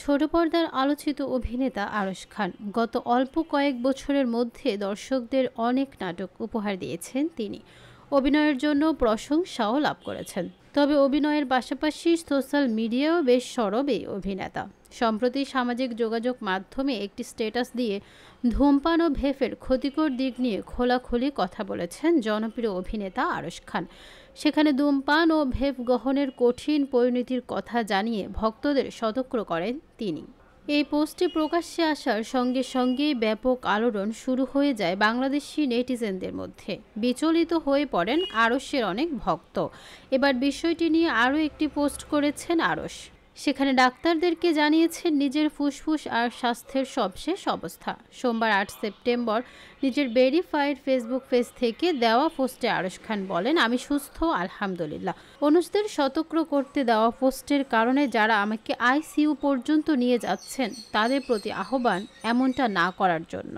ছোট পর্দার আলোচিত অভিনেতা আরশ খান গত অল্প কয়েক বছরের মধ্যে দর্শকদের অনেক নাটক উপহার দিয়েছেন তিনি। অভিনয়ের জন্য প্রশংসাও লাভ করেছেন। তবে অভিনয়ের পাশাপাশি সোশ্যাল মিডিয়াও বেশ সরব এই অভিনেতা। সম্প্রতি সামাজিক যোগাযোগ মাধ্যমে একটি স্ট্যাটাস দিয়ে ধূমপান ও ভেপের ক্ষতিকর দিক নিয়ে খোলাখুলি কথা বলেছেন জনপ্রিয় অভিনেতা আরশ খান। সেখানে ধূমপান ও ভেপ গ্রহণের কঠিন পরিণতির কথা জানিয়ে ভক্তদের সতর্ক করেন তিনি। এই পোস্টটি প্রকাশ্যে আসার সঙ্গে সঙ্গেই ব্যাপক আলোড়ন শুরু হয়ে যায় বাংলাদেশি নেটিজেনদের মধ্যে। বিচলিত হয়ে পড়েন আরশের অনেক ভক্ত। এবার বিষয়টি নিয়ে আরও একটি পোস্ট করেছেন আরশ। সেখানে ডাক্তারদেরকে জানিয়েছেন নিজের ফুসফুস আর স্বাস্থ্যের সবশেষ অবস্থা। সোমবার ৮ সেপ্টেম্বর নিজের ভেরিফাইড ফেসবুক পেজ থেকে দেওয়া পোস্টে আরশ খান বলেন, আমি সুস্থ আলহামদুলিল্লাহ। অনুজদের সতর্ক করতে দেওয়া পোস্টের কারণে যারা আমাকে আইসিইউ পর্যন্ত নিয়ে যাচ্ছেন তাদের প্রতি আহ্বান এমনটা না করার জন্য।